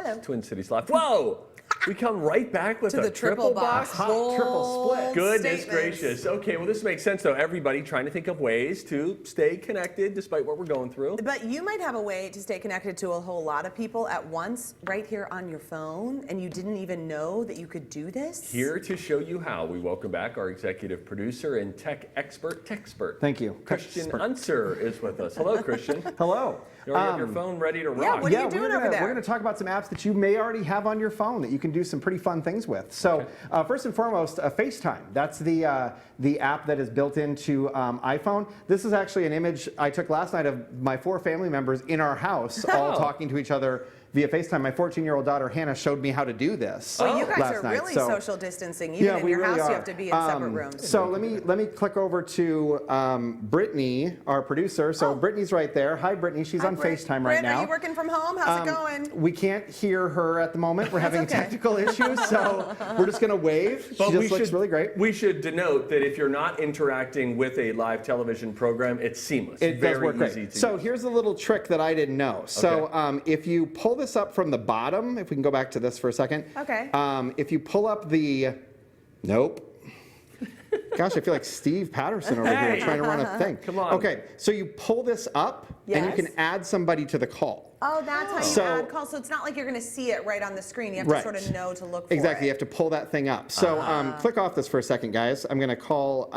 Hello. Twin Cities Live. Whoa! We come right back with To a the triple box. hot Triple split. Goodness Statements. gracious. Okay, well, this makes sense, though. Everybody trying to think of ways to stay connected despite what we're going through. But you might have a way to stay connected to a whole lot of people at once right here on your phone, and you didn't even know that you could do this? Here to show you how, we welcome back our executive producer and tech expert, Techspert. Thank you. Christian Unser is with us. Hello, Christian. Hello. You already have your phone ready to rock. what are you doing over there? We're going to talk about some apps that you may already have on your phone that you can do some pretty fun things with. So first and foremost, FaceTime. That's the app that is built into iPhone. This is actually an image I took last night of my 4 family members in our house all talking to each other via FaceTime. My 14-year-old daughter, Hannah, showed me how to do this Well, you guys last are night. really social distancing. Even in your house, you have to be in separate rooms. So let me click over to Brittany, our producer. So Brittany's right there. Hi, Brittany. She's on FaceTime right now. Are you working from home? How's it going? We can't hear her at the moment. We're having technical issues, so we're just going to wave. But she just looks really great. We should denote that if you're not interacting with a live television program, it's seamless. It does work great. So here's a little trick that I didn't know. So if you pull this up from the bottom, if we can go back to this for a second. Okay. If you pull up the, nope. Gosh, I feel like Steve Patterson over here trying to run a thing. Come on. Okay, so you pull this up and you can add somebody to the call. Oh, that's how you add calls. So it's not like you're going to see it right on the screen. You have to sort of know to look for it. Exactly. You have to pull that thing up. So click off this for a second, guys. I'm going to call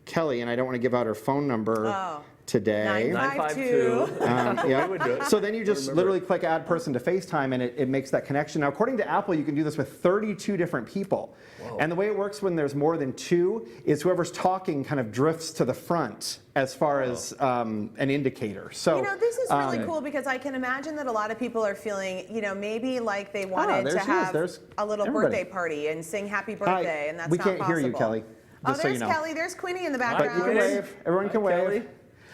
Kelly, and I don't want to give out her phone number today. 952. Yeah. would do it. So then you just literally click add person to FaceTime, and it makes that connection. Now, according to Apple, you can do this with 32 different people. Whoa. And the way it works when there's more than 2 is whoever's talking kind of drifts to the front as far as an indicator. So this is really cool because I can imagine that a lot of people are feeling, maybe like they wanted to have a little birthday party and sing happy birthday, and that's not possible. We can't hear you, Kelly. Just there's so you know. Kelly. There's Queenie in the background. But you can wave. Everyone can wave. Kelly.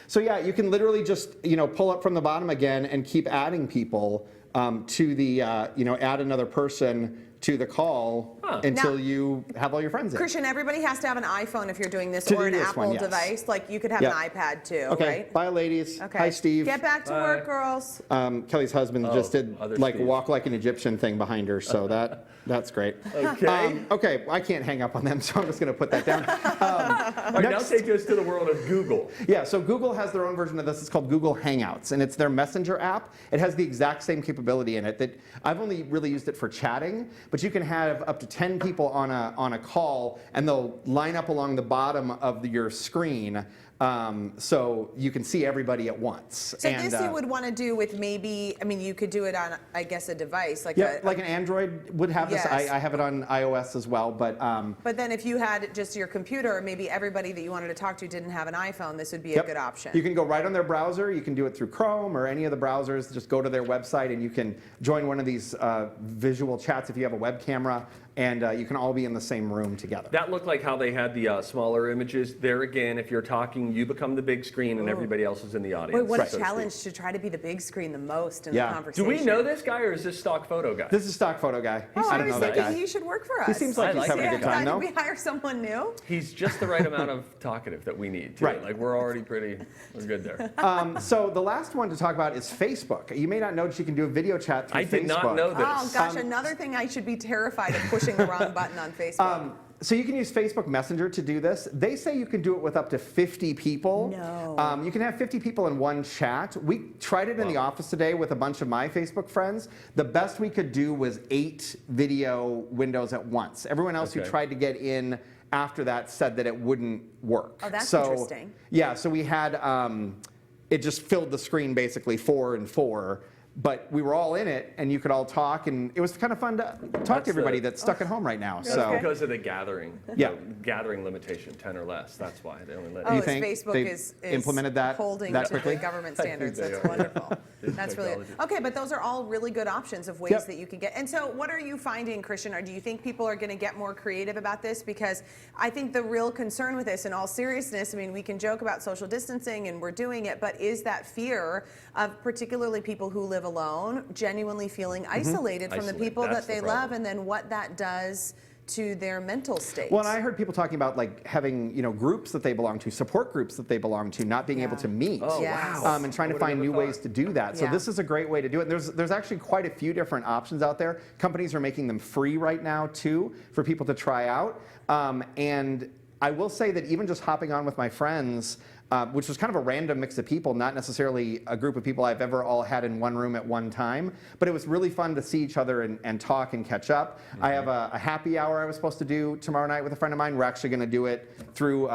So yeah, you can literally just pull up from the bottom again and keep adding people to the add another person to the call until you have all your friends in. Christian, everybody has to have an iPhone if you're doing this, or an Apple device. Like you could have an iPad too, right? Bye, ladies. Okay. Hi, Steve. Get back to work, girls. Kelly's husband just did like Steve. walk like an Egyptian thing behind her, so that's great. Okay. Okay, I can't hang up on them, so I'm just going to put that down. All right, now take us to the world of Google. Yeah, so Google has their own version of this. It's called Google Hangouts, and it's their messenger app. It has the exact same capability in it. That I've only really used it for chatting, but you can have up to 10 people on a call, and they'll line up along the bottom of your screen. So you can see everybody at once. So this you would want to do with you could do it on, I guess, a device. Like like an Android would have this. I have it on iOS as well, but... But then if you had just your computer, maybe everybody that you wanted to talk to didn't have an iPhone, this would be a good option. You can go right on their browser. You can do it through Chrome or any of the browsers. Just go to their website and you can join one of these visual chats if you have a web camera, and you can all be in the same room together. That looked like how they had the smaller images. There again, if you're talking, you become the big screen and everybody else is in the audience. Wait, what a challenge to try to be the big screen the most in the conversation. Do we know this guy, or is this stock photo guy? This is stock photo guy. I don't know that guy. He should work for us. He seems like he's having a good time, though. Did we hire someone new? He's just the right amount of talkative that we need, too. Like, we're already we're good there. So the last one to talk about is Facebook. You may not know that you can do a video chat through Facebook. I did not know this. Oh, gosh, another thing I should be terrified of pushing the wrong button on Facebook. So you can use Facebook Messenger to do this. They say you can do it with up to 50 people. No. You can have 50 people in one chat. We tried it in the office today with a bunch of my Facebook friends. The best we could do was 8 video windows at once. Everyone else who tried to get in after that said that it wouldn't work. Oh, that's interesting. Yeah, so we had, it just filled the screen basically 4 and 4. But we were all in it, and you could all talk, and it was kind of fun to talk to everybody that's stuck at home right now. That's because of the gathering, gathering limitation, 10 or less. That's why they only let. Do you think Facebook is implemented that holding that to quickly? the government standards? That's wonderful. That's really okay. But those are all really good options of ways that you can get. And so, what are you finding, Christian? Or do you think people are going to get more creative about this? Because I think the real concern with this, in all seriousness, I mean, we can joke about social distancing, and we're doing it, but is that fear of particularly people who live alone, genuinely feeling isolated from the people that they love, and then what that does to their mental state. Well, and I heard people talking about like having, groups that they belong to, support groups that they belong to, not being able to meet. Oh, Yes. wow. And trying to I would've find never new thought. ways to do that. So Yeah. this is a great way to do it. There's actually quite a few different options out there. Companies are making them free right now too for people to try out. And I will say that even just hopping on with my friends, which was kind of a random mix of people, not necessarily a group of people I've ever all had in one room at one time, but it was really fun to see each other and talk and catch up. I have a happy hour I was supposed to do tomorrow night with a friend of mine. We're actually going to do it through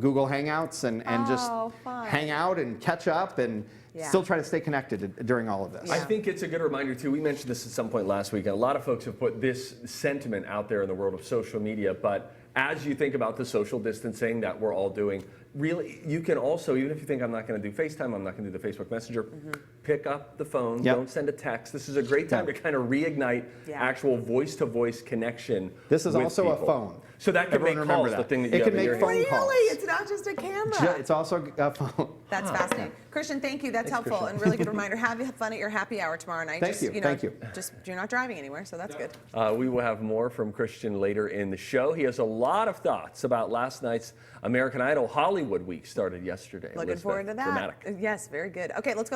Google Hangouts and just fun. hang out and catch up and still try to stay connected during all of this. I think it's a good reminder too. We mentioned this at some point last week, and a lot of folks have put this sentiment out there in the world of social media. But as you think about the social distancing that we're all doing, really, you can also, even if you think I'm not going to do FaceTime, I'm not going to do the Facebook Messenger, pick up the phone, don't send a text. This is a great time to kind of reignite actual voice-to-voice connection. This is with also people. a phone. So that can Everyone make remember calls, that. the thing that It you can have in your make hand. phone calls. Really? It's not just a camera. It's also a phone. That's fascinating. Christian, thank you. That's helpful Christian. and really good reminder. Have fun at your happy hour tomorrow night. Thank you. Thank you. Just you're not driving anywhere, so that's good. We will have more from Christian later in the show. He has a lot of thoughts about last night's American Idol Hollywood Week started yesterday. Looking Elizabeth, forward to that. Dramatic. Yes, very good. Okay, let's go to